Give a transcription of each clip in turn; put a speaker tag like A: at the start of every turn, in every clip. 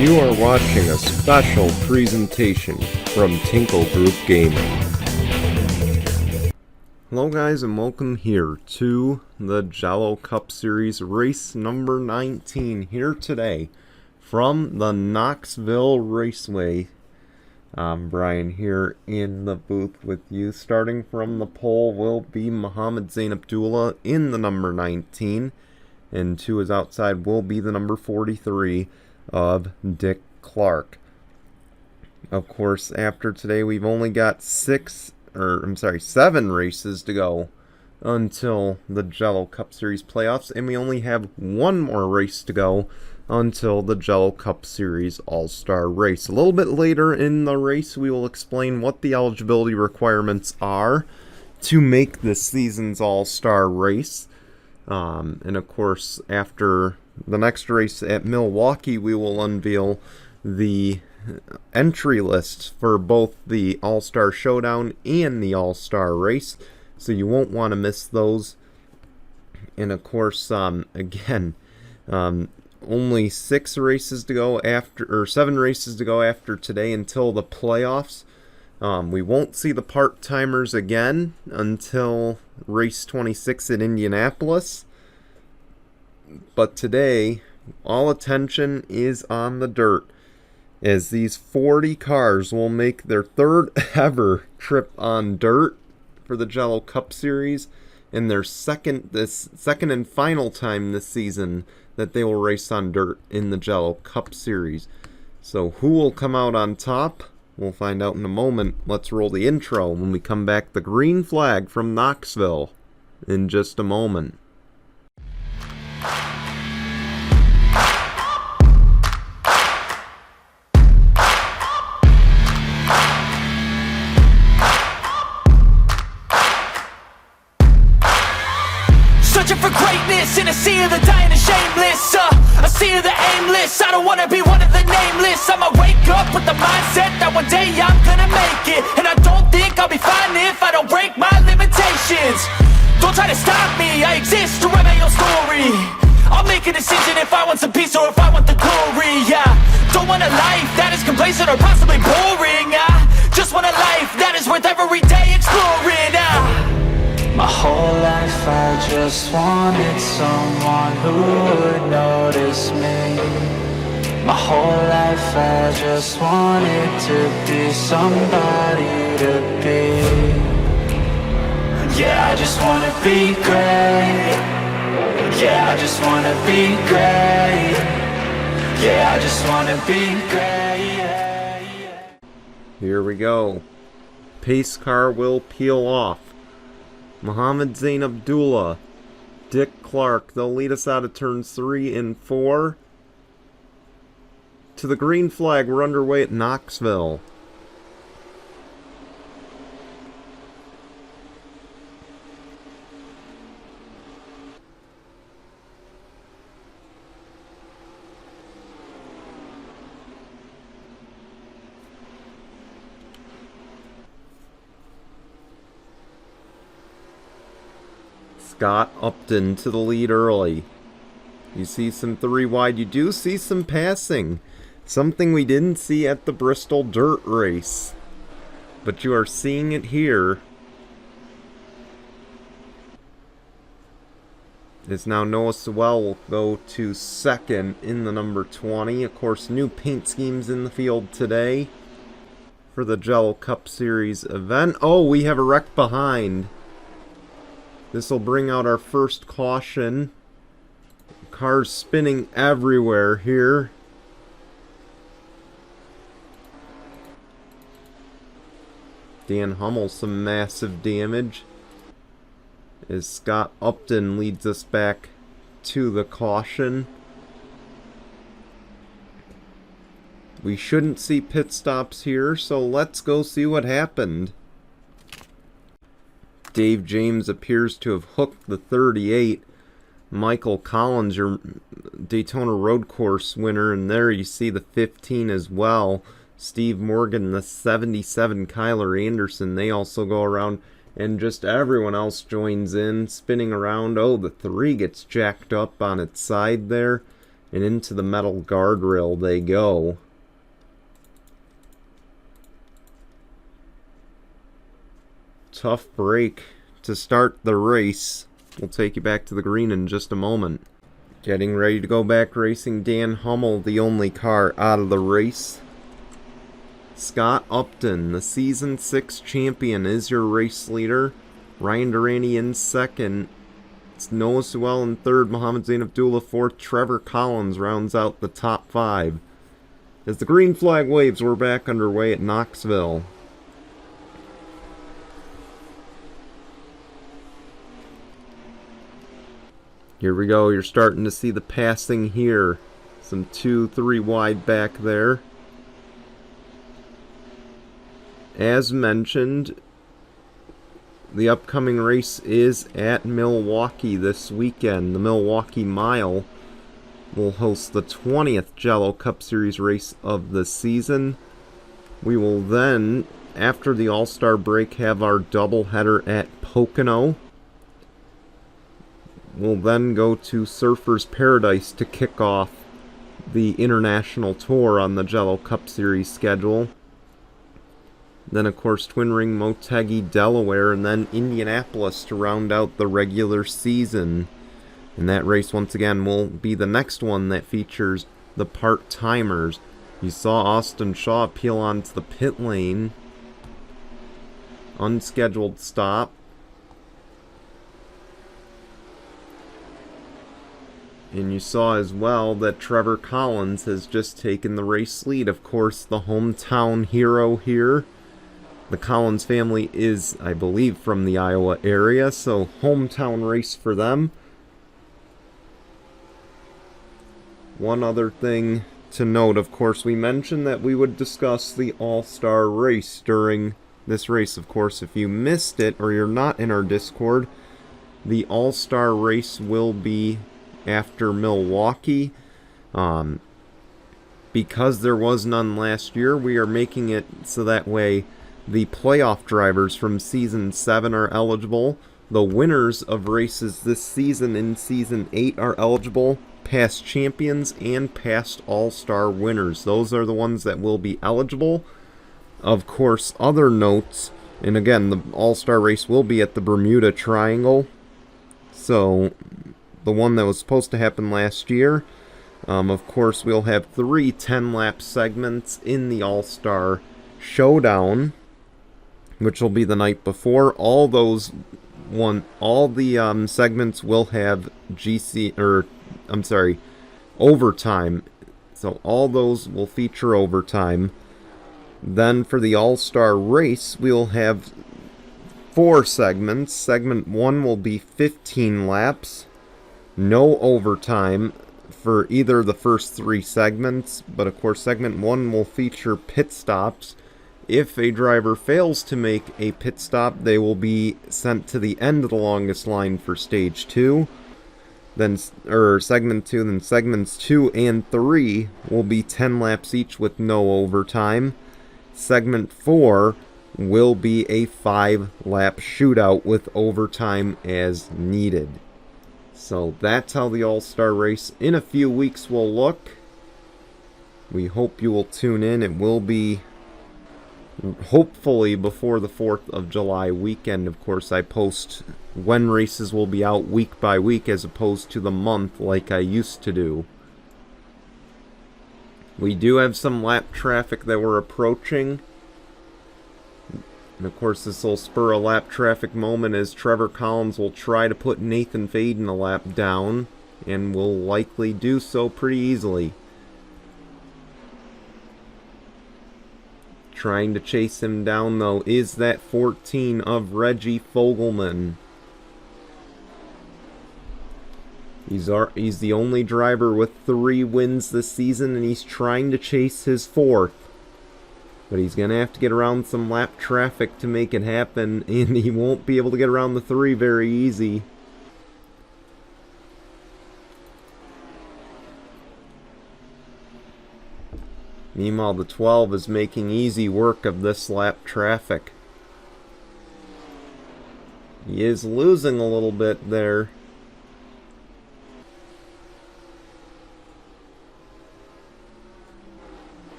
A: You are watching a special presentation from Tinkle Group Gaming. Hello guys, and welcome here to the Jello Cup Series race number 19 here today from the Knoxville Raceway. Brian here in the booth with you. Starting from the pole will be Mohammed Zain Abdullah in the number 19, and to his outside will be the number 43 of Dick Clark. Of course, after today we've only got 7 races to go until the Jello Cup Series playoffs, and we only have one more race to go until the Jello Cup Series All-Star race. A little bit later in the race we will explain what the eligibility requirements are to make this season's All-Star race. And of course, after the next race at Milwaukee, we will unveil the entry list for both the All-Star Showdown and the All-Star race, so you won't want to miss those. And of course, again, only 7 races to go after today until the playoffs. We won't see the part-timers again until race 26 at Indianapolis. But today, all attention is on the dirt, as these 40 cars will make their third ever trip on dirt for the Jello Cup Series, and their second and final time this season that they will race on dirt in the Jello Cup Series. So who will come out on top? We'll find out in a moment. Let's roll the intro when we come back. The green flag from Knoxville in just a moment.
B: Searching for greatness in a sea of the dying and shameless, a sea of the aimless. I don't wanna be one of the nameless. I'ma wake up with the mindset that one day I'm gonna make it, and I don't think I'll be fine if I don't break my limitations. Don't try to stop me, I exist to write my own story. I'll make a decision if I want some peace or if I want the glory. Yeah, don't want a life that is complacent or possibly boring. I just want a life that is worth every day exploring. My whole life I just wanted someone who would notice me. My whole life I just wanted to be somebody to be. Yeah, I just wanna be great. Yeah, I just wanna be great. Yeah, I just wanna be great.
A: Here we go. Pace car will peel off. Mohammed Zain Abdullah, Dick Clark, they'll lead us out of turns 3 and 4. To the green flag, we're underway at Knoxville. Scott Upton to the lead early. You see some 3 wide. You do see some passing. Something we didn't see at the Bristol Dirt Race, but you are seeing it here. As now Noah Sewell will go to second in the number 20. Of course, new paint schemes in the field today for the Jello Cup Series event. Oh, we have a wreck behind. This will bring out our first caution. Cars spinning everywhere here. Dan Hummel, some massive damage, as Scott Upton leads us back to the caution. We shouldn't see pit stops here, so let's go see what happened. Dave James appears to have hooked the 38. Michael Collins, your Daytona Road Course winner, and there you see the 15 as well. Steve Morgan, the 77, Kyler Anderson, they also go around, and just everyone else joins in, spinning around. Oh, the 3 gets jacked up on its side there, and into the metal guardrail they go. Tough break to start the race. We'll take you back to the green in just a moment. Getting ready to go back racing, Dan Hummel, the only car out of the race. Scott Upton, the Season 6 champion, is your race leader. Ryan Durante in second. It's Noah Sewell in third. Mohammed Zain Abdullah fourth. Trevor Collins rounds out the top 5. As the green flag waves, we're back underway at Knoxville. Here we go. You're starting to see the passing here. Some 2-3 wide back there. As mentioned, the upcoming race is at Milwaukee this weekend. The Milwaukee Mile will host the 20th Jello Cup Series race of the season. We will then, after the All-Star break, have our doubleheader at Pocono. We'll then go to Surfers Paradise to kick off the international tour on the Jello Cup Series schedule. Then, of course, Twin Ring, Motegi, Delaware, and then Indianapolis to round out the regular season. And that race, once again, will be the next one that features the part-timers. You saw Austin Shaw peel onto the pit lane. Unscheduled stop. And you saw as well that Trevor Collins has just taken the race lead. Of course, the hometown hero here. The Collins family is, I believe, from the Iowa area, so hometown race for them. One other thing to note, of course, we mentioned that we would discuss the All-Star race during this race. Of course, if you missed it or you're not in our Discord, the All-Star race will be after Milwaukee. Because there was none last year, we are making it so that way the playoff drivers from Season 7 are eligible. The winners of races this season in Season 8 are eligible. Past champions and past All-Star winners. Those are the ones that will be eligible. Of course, other notes, and again, the All-Star race will be at the Bermuda Triangle. So, the one that was supposed to happen last year. Of course, we'll have 3 10-lap segments in the All-Star Showdown, which will be the night before. All the segments will have overtime. So all those will feature overtime. Then for the All-Star race, we'll have 4 segments. Segment 1 will be 15 laps. No overtime for either of the first 3 segments. But of course, segment 1 will feature pit stops. If a driver fails to make a pit stop, they will be sent to the end of the longest line for stage 2. Then, segment 2, then segments 2 and 3 will be 10 laps each with no overtime. Segment 4 will be a 5-lap shootout with overtime as needed. So that's how the All-Star race in a few weeks will look. We hope you will tune in. It will be hopefully before the 4th of July weekend. Of course, I post when races will be out week by week as opposed to the month like I used to do. We do have some lap traffic that we're approaching. And of course, this will spur a lap traffic moment as Trevor Collins will try to put Nathan Faden a lap down, and will likely do so pretty easily. Trying to chase him down, though, is that 14 of Reggie Fogelman. He's the only driver with 3 wins this season, and he's trying to chase his 4th. But he's going to have to get around some lap traffic to make it happen, and he won't be able to get around the 3 very easy. Meanwhile, the 12 is making easy work of this lap traffic. He is losing a little bit there.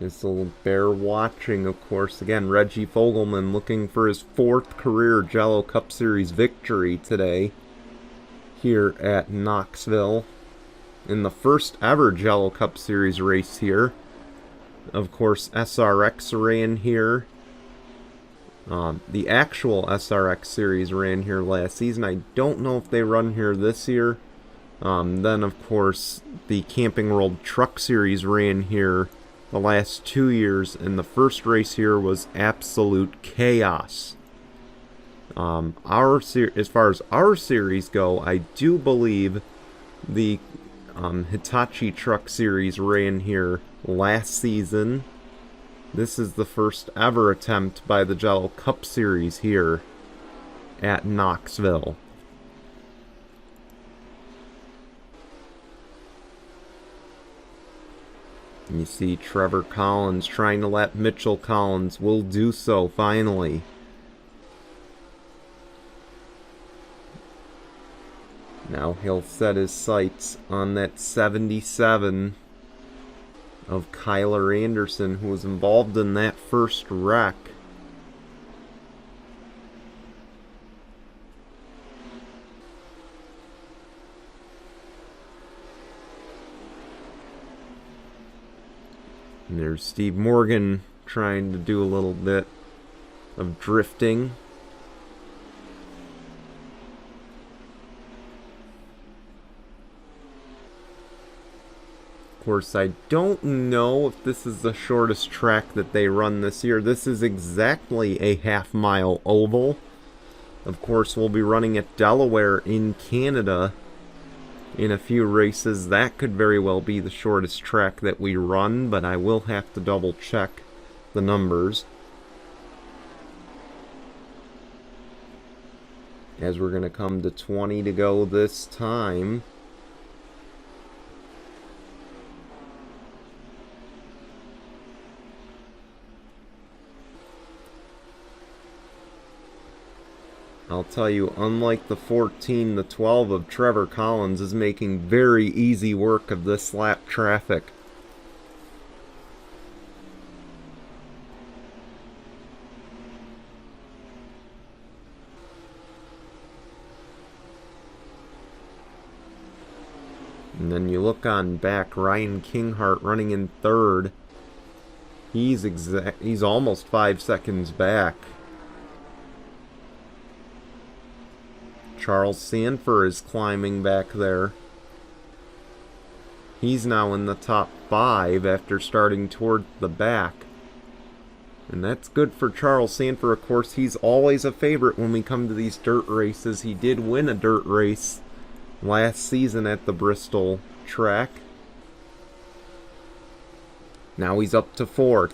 A: This will bear watching, of course. Again, Reggie Fogelman looking for his 4th career Jello Cup Series victory today here at Knoxville in the first ever Jello Cup Series race here. Of course, SRX ran here. The actual SRX series ran here last season. I don't know if they run here this year. Then, of course, the Camping World Truck Series ran here the last 2 years, and the first race here was absolute chaos. As far as our series go, I do believe the Hitachi Truck Series ran here last season. This is the first ever attempt by the Jello Cup Series here at Knoxville. And you see Trevor Collins trying to lap Mitchell Collins. Will do so finally. Now he'll set his sights on that 77 of Kyler Anderson, who was involved in that first wreck. And there's Steve Morgan trying to do a little bit of drifting. Of course, I don't know if this is the shortest track that they run this year. This is exactly a half-mile oval. Of course, we'll be running at Delaware in Canada in a few races. That could very well be the shortest track that we run, but I will have to double-check the numbers, as we're going to come to 20 to go this time. I'll tell you, unlike the 14, the 12 of Trevor Collins is making very easy work of this lap traffic. And then you look on back, Ryan Kinghart running in 3rd. He's almost 5 seconds back. Charles Sanford is climbing back there. He's now in the top 5 after starting toward the back. And that's good for Charles Sanford. Of course, he's always a favorite when we come to these dirt races. He did win a dirt race last season at the Bristol track. Now he's up to 4th.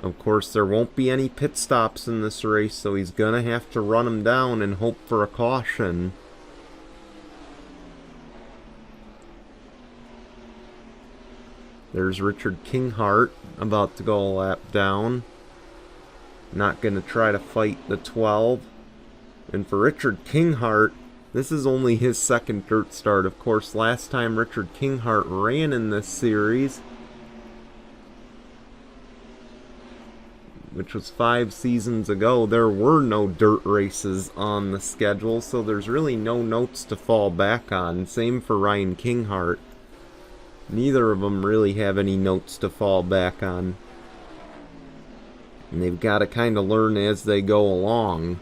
A: Of course, there won't be any pit stops in this race, so he's going to have to run him down and hope for a caution. There's Richard Kinghart about to go a lap down. Not going to try to fight the 12. And for Richard Kinghart, this is only his 2nd dirt start. Of course, last time Richard Kinghart ran in this series, which was 5 seasons ago, there were no dirt races on the schedule, so there's really no notes to fall back on. Same for Ryan Kinghart. Neither of them really have any notes to fall back on. And they've got to kind of learn as they go along.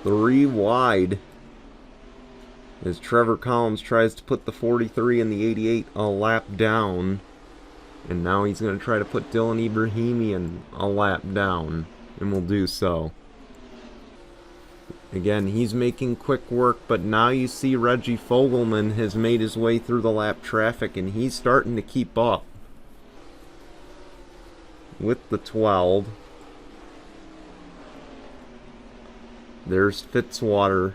A: Three wide as Trevor Collins tries to put the 43 and the 88 a lap down. And now he's going to try to put Dylan Ibrahimian a lap down, and will do so. Again, he's making quick work, but now you see Reggie Fogelman has made his way through the lap traffic, and he's starting to keep up with the 12. There's Fitzwater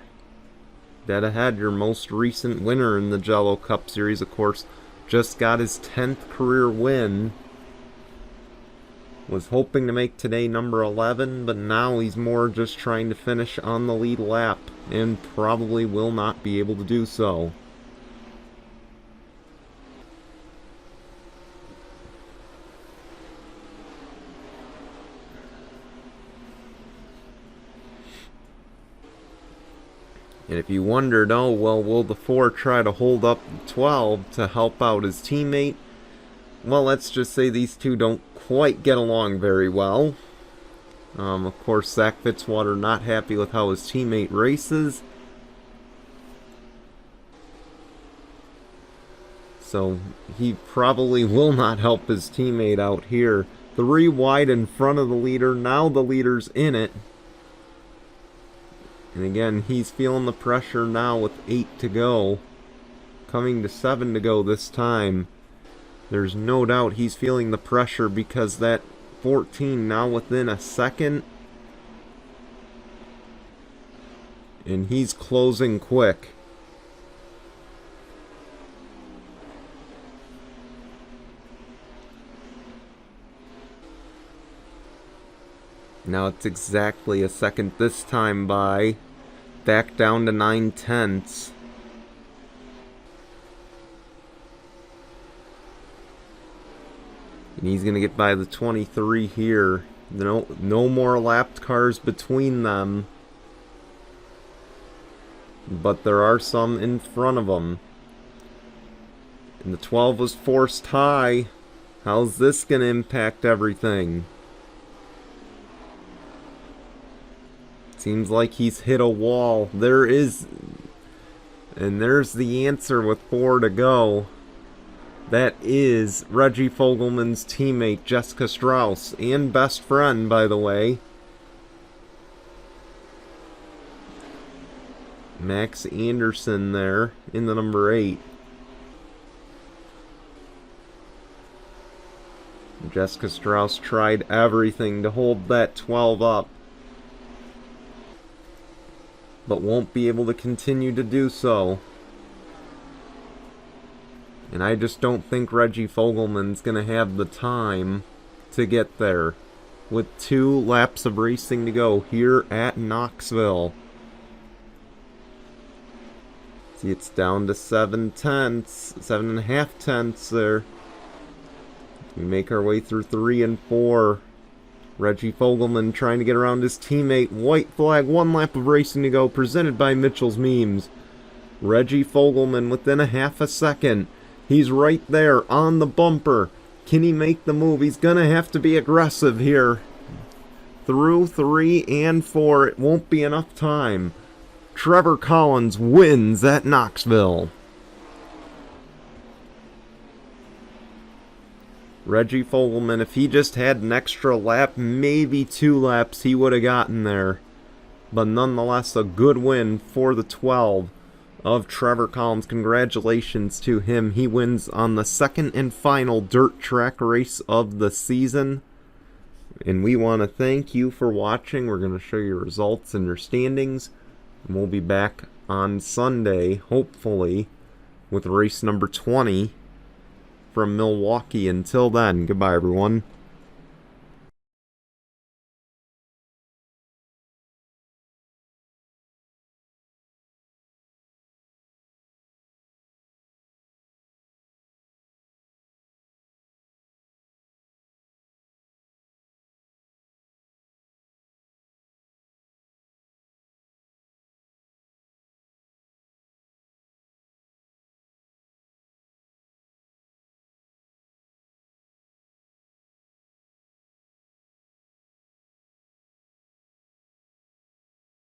A: Dead ahead, your most recent winner in the Jello Cup Series, of course, just got his 10th career win. Was hoping to make today number 11, but now he's more just trying to finish on the lead lap, and probably will not be able to do so. And if you wondered, oh, well, will the 4 try to hold up the 12 to help out his teammate? Well, let's just say these two don't quite get along very well. Of course, Zach Fitzwater not happy with how his teammate races. So he probably will not help his teammate out here. 3 wide in front of the leader. Now the leader's in it. And again, he's feeling the pressure now with 8 to go. Coming to 7 to go this time. There's no doubt he's feeling the pressure because that 14 now within a second. And he's closing quick. Now it's exactly a second this time by. Back down to 9/10. And he's going to get by the 23 here. No more lapped cars between them. But there are some in front of them. And the 12 was forced high. How's this going to impact everything? Seems like he's hit a wall. And there's the answer with 4 to go. That is Reggie Fogelman's teammate, Jessica Strauss, and best friend, by the way. Max Anderson there in the number 8. Jessica Strauss tried everything to hold that 12 up, but won't be able to continue to do so. And I just don't think Reggie Fogelman's going to have the time to get there with 2 laps of racing to go here at Knoxville. See, it's down to 7.5 tenths there. We make our way through 3 and 4. Reggie Fogelman trying to get around his teammate. White flag, 1 lap of racing to go, presented by Mitchell's Memes. Reggie Fogelman within a half a second. He's right there on the bumper. Can he make the move? He's going to have to be aggressive here. Through 3 and 4, it won't be enough time. Trevor Collins wins at Knoxville. Reggie Fogelman, if he just had an extra lap, maybe 2 laps, he would have gotten there. But nonetheless, a good win for the 12 of Trevor Collins. Congratulations to him. He wins on the second and final dirt track race of the season. And we want to thank you for watching. We're going to show you results and your standings. And we'll be back on Sunday, hopefully, with race number 20 from Milwaukee. Until then, goodbye everyone.